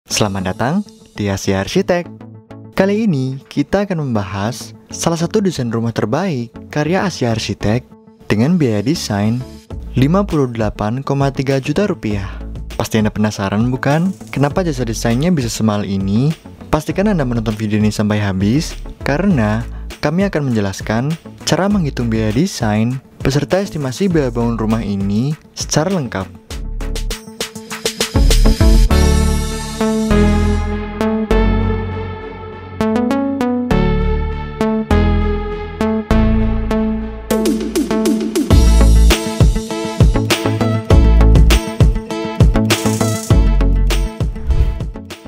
Selamat datang di Asia Arsitek. Kali ini kita akan membahas salah satu desain rumah terbaik karya Asia Arsitek dengan biaya desain 58,3 juta rupiah. Pasti Anda penasaran bukan? Kenapa jasa desainnya bisa semahal ini? Pastikan Anda menonton video ini sampai habis, karena kami akan menjelaskan cara menghitung biaya desain beserta estimasi biaya bangun rumah ini secara lengkap.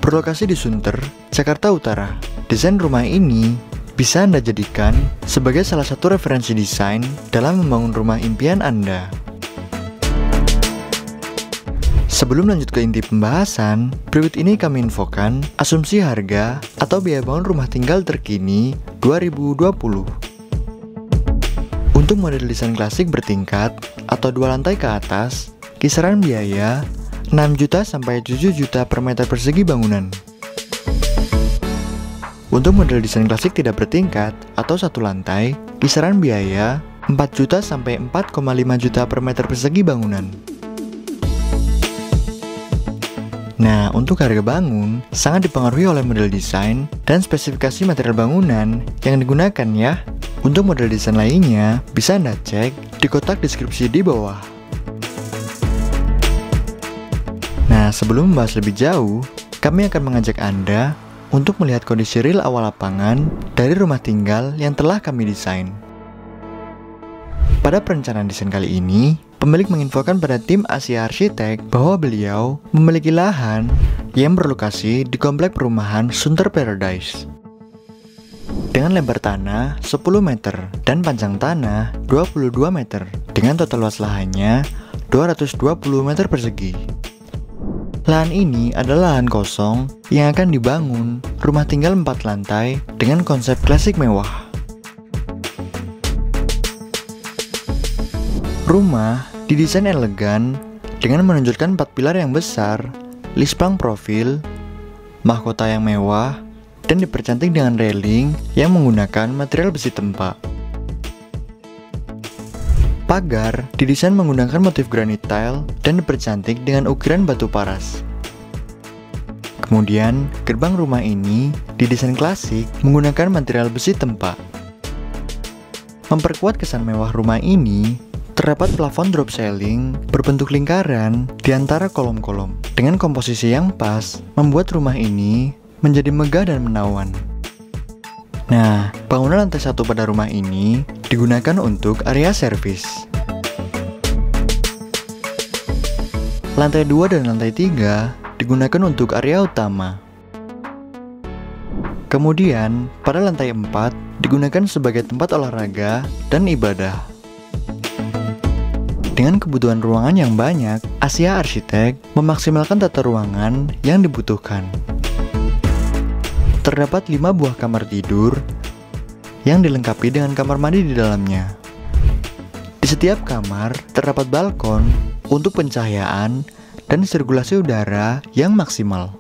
Berlokasi di Sunter, Jakarta Utara, desain rumah ini bisa Anda jadikan sebagai salah satu referensi desain dalam membangun rumah impian Anda. Sebelum lanjut ke inti pembahasan, berikut ini kami infokan asumsi harga atau biaya bangun rumah tinggal terkini 2020. Untuk model desain klasik bertingkat atau 2 lantai ke atas, kisaran biaya 6 juta sampai 7 juta per meter persegi bangunan. Untuk model desain klasik tidak bertingkat atau 1 lantai, kisaran biaya 4 juta sampai 4,5 juta per meter persegi bangunan. Nah, untuk harga bangun sangat dipengaruhi oleh model desain dan spesifikasi material bangunan yang digunakan ya. Untuk model desain lainnya bisa Anda cek di kotak deskripsi di bawah. Nah, sebelum membahas lebih jauh, kami akan mengajak Anda untuk melihat kondisi real awal lapangan dari rumah tinggal yang telah kami desain. Pada perencanaan desain kali ini, pemilik menginfokan pada tim Asia Arsitek bahwa beliau memiliki lahan yang berlokasi di komplek perumahan Sunter Paradise. Dengan lebar tanah 10 meter dan panjang tanah 22 meter, dengan total luas lahannya 220 meter persegi. Lahan ini adalah lahan kosong yang akan dibangun rumah tinggal 4 lantai dengan konsep klasik mewah. Rumah didesain elegan dengan menunjukkan 4 pilar yang besar, lisplang profil, mahkota yang mewah, dan dipercantik dengan railing yang menggunakan material besi tempa. Pagar didesain menggunakan motif granit tile dan dipercantik dengan ukiran batu paras. Kemudian, gerbang rumah ini didesain klasik menggunakan material besi tempa. Memperkuat kesan mewah rumah ini, terdapat plafon drop ceiling berbentuk lingkaran di antara kolom-kolom. Dengan komposisi yang pas, membuat rumah ini menjadi megah dan menawan. Nah, bangunan lantai 1 pada rumah ini digunakan untuk area servis. Lantai 2 dan lantai 3 digunakan untuk area utama. Kemudian, pada lantai 4 digunakan sebagai tempat olahraga dan ibadah. Dengan kebutuhan ruangan yang banyak, Asia Arsitek memaksimalkan tata ruangan yang dibutuhkan. Terdapat 5 buah kamar tidur yang dilengkapi dengan kamar mandi di dalamnya. Di setiap kamar terdapat balkon untuk pencahayaan dan sirkulasi udara yang maksimal.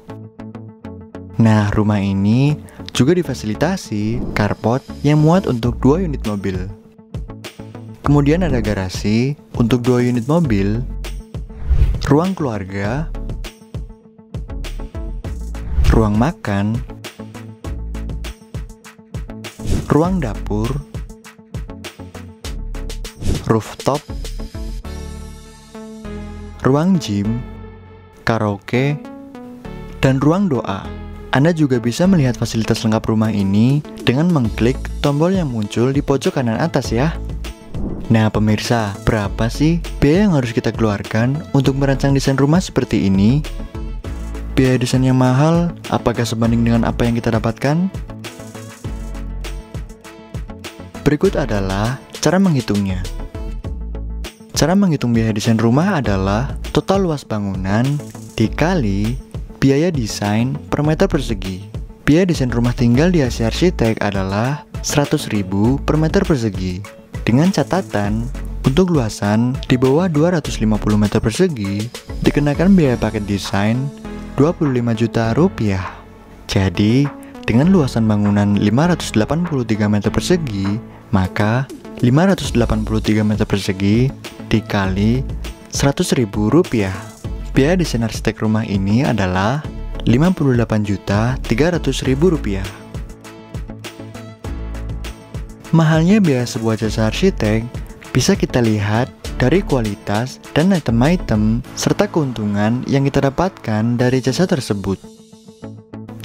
Nah, rumah ini juga difasilitasi carport yang muat untuk 2 unit mobil. Kemudian ada garasi untuk 2 unit mobil, ruang keluarga, ruang makan, ruang dapur, rooftop, ruang gym, karaoke, dan ruang doa. Anda juga bisa melihat fasilitas lengkap rumah ini dengan mengklik tombol yang muncul di pojok kanan atas ya. Nah pemirsa, berapa sih biaya yang harus kita keluarkan untuk merancang desain rumah seperti ini? Biaya desain yang mahal, apakah sebanding dengan apa yang kita dapatkan? Berikut adalah cara menghitungnya. Cara menghitung biaya desain rumah adalah total luas bangunan dikali biaya desain per meter persegi. Biaya desain rumah tinggal di Asia Arsitek adalah 100.000 per meter persegi. Dengan catatan, untuk luasan di bawah 250 meter persegi, dikenakan biaya paket desain 25 juta rupiah. Jadi, dengan luasan bangunan 583 meter persegi, maka 583 meter persegi dikali 100.000 rupiah. Biaya desain arsitek rumah ini adalah 58.300.000 rupiah. Mahalnya biaya sebuah jasa arsitek bisa kita lihat dari kualitas dan item-item serta keuntungan yang kita dapatkan dari jasa tersebut.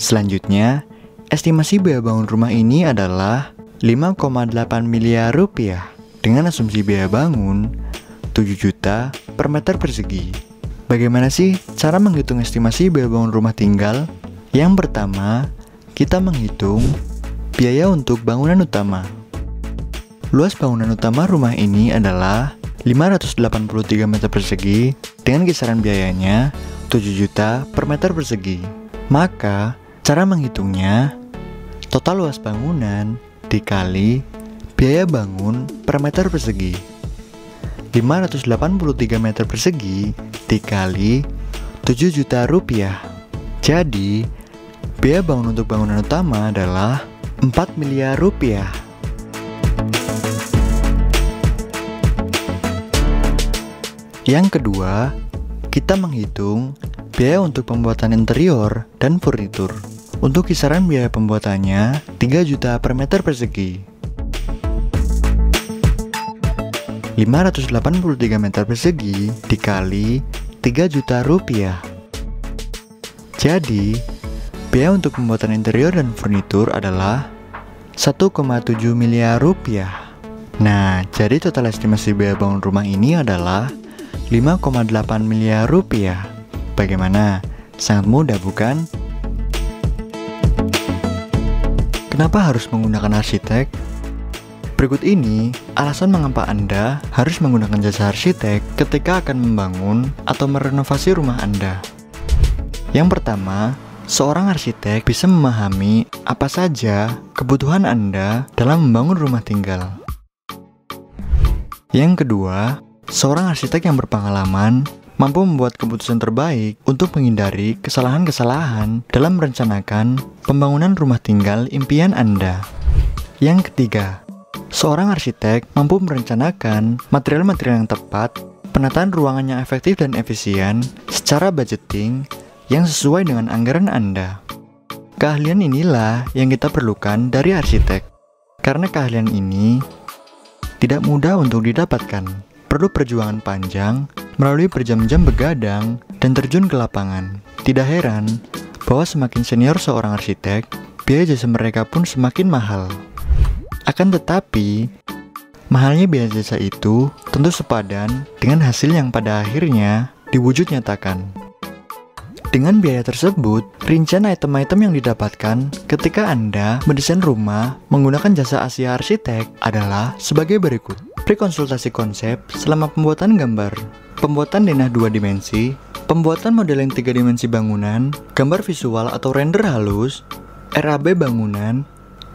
Selanjutnya, estimasi biaya bangun rumah ini adalah 5,8 miliar rupiah dengan asumsi biaya bangun 7 juta per meter persegi. Bagaimana sih cara menghitung estimasi biaya bangun rumah tinggal? Yang pertama, kita menghitung biaya untuk bangunan utama. Luas bangunan utama rumah ini adalah 583 meter persegi dengan kisaran biayanya 7 juta per meter persegi. Maka, cara menghitungnya, total luas bangunan dikali biaya bangun per meter persegi. 583 meter persegi dikali 7 juta rupiah. Jadi, biaya bangun untuk bangunan utama adalah 4 miliar rupiah. Yang kedua, kita menghitung biaya untuk pembuatan interior dan furnitur. Untuk kisaran biaya pembuatannya 3 juta per meter persegi. 583 meter persegi dikali 3 juta rupiah. Jadi, biaya untuk pembuatan interior dan furnitur adalah 1,7 miliar rupiah. Nah, jadi total estimasi biaya bangun rumah ini adalah 5,8 miliar rupiah. Bagaimana? Sangat mudah bukan? Kenapa harus menggunakan arsitek? Berikut ini alasan mengapa Anda harus menggunakan jasa arsitek ketika akan membangun atau merenovasi rumah Anda. Yang pertama, seorang arsitek bisa memahami apa saja kebutuhan Anda dalam membangun rumah tinggal. Yang kedua, seorang arsitek yang berpengalaman mampu membuat keputusan terbaik untuk menghindari kesalahan-kesalahan dalam merencanakan pembangunan rumah tinggal impian Anda. Yang ketiga, seorang arsitek mampu merencanakan material-material yang tepat, penataan ruangan yang efektif dan efisien, secara budgeting yang sesuai dengan anggaran Anda. Keahlian inilah yang kita perlukan dari arsitek. Karena keahlian ini tidak mudah untuk didapatkan, perlu perjuangan panjang, melalui berjam-jam begadang, dan terjun ke lapangan. Tidak heran bahwa semakin senior seorang arsitek, biaya jasa mereka pun semakin mahal. Akan tetapi, mahalnya biaya jasa itu tentu sepadan dengan hasil yang pada akhirnya diwujud nyatakan. Dengan biaya tersebut, rincian item-item yang didapatkan ketika Anda mendesain rumah menggunakan jasa Asia Arsitek adalah sebagai berikut. Prekonsultasi konsep selama pembuatan gambar, pembuatan denah 2 dimensi, pembuatan modeling 3 dimensi bangunan, gambar visual atau render halus, RAB bangunan,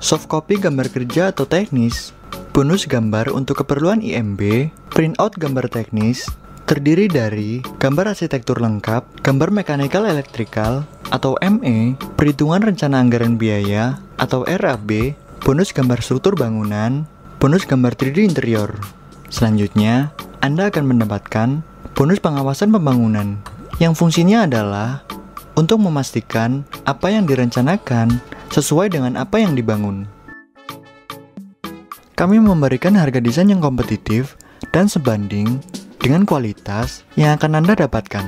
soft copy gambar kerja atau teknis, bonus gambar untuk keperluan IMB, printout gambar teknis, terdiri dari gambar arsitektur lengkap, gambar mechanical electrical atau ME, perhitungan rencana anggaran biaya atau RAB, bonus gambar struktur bangunan, bonus gambar 3D interior. Selanjutnya, Anda akan mendapatkan bonus pengawasan pembangunan yang fungsinya adalah untuk memastikan apa yang direncanakan sesuai dengan apa yang dibangun. Kami memberikan harga desain yang kompetitif dan sebanding dengan kualitas yang akan Anda dapatkan.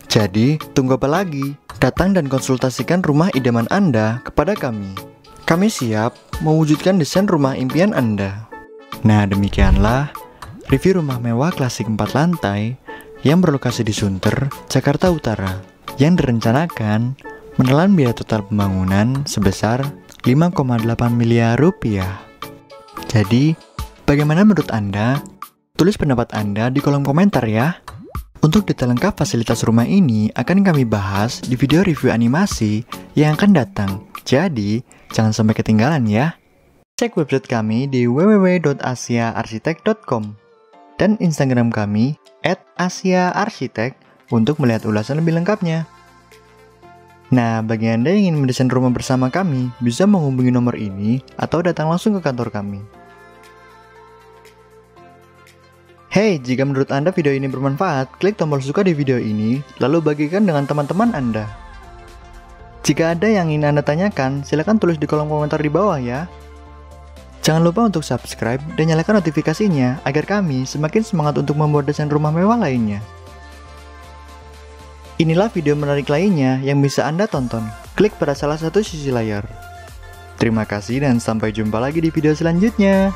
Jadi, tunggu apa lagi? Datang dan konsultasikan rumah idaman Anda kepada kami. Kami siap mewujudkan desain rumah impian Anda. Nah, demikianlah review rumah mewah klasik 4 lantai yang berlokasi di Sunter, Jakarta Utara, yang direncanakan menelan biaya total pembangunan sebesar 5,8 miliar rupiah. Jadi, bagaimana menurut Anda? Tulis pendapat Anda di kolom komentar ya. Untuk detail lengkap fasilitas rumah ini akan kami bahas di video review animasi yang akan datang. Jadi, jangan sampai ketinggalan ya. Cek website kami di www.asiaarsitek.com dan Instagram kami @asiaarsitek untuk melihat ulasan lebih lengkapnya. Nah, bagi Anda yang ingin mendesain rumah bersama kami, bisa menghubungi nomor ini atau datang langsung ke kantor kami. Hey, jika menurut Anda video ini bermanfaat, klik tombol suka di video ini, lalu bagikan dengan teman-teman Anda. Jika ada yang ingin Anda tanyakan, silakan tulis di kolom komentar di bawah ya. Jangan lupa untuk subscribe dan nyalakan notifikasinya agar kami semakin semangat untuk membuat desain rumah mewah lainnya. Inilah video menarik lainnya yang bisa Anda tonton. Klik pada salah satu sisi layar. Terima kasih dan sampai jumpa lagi di video selanjutnya.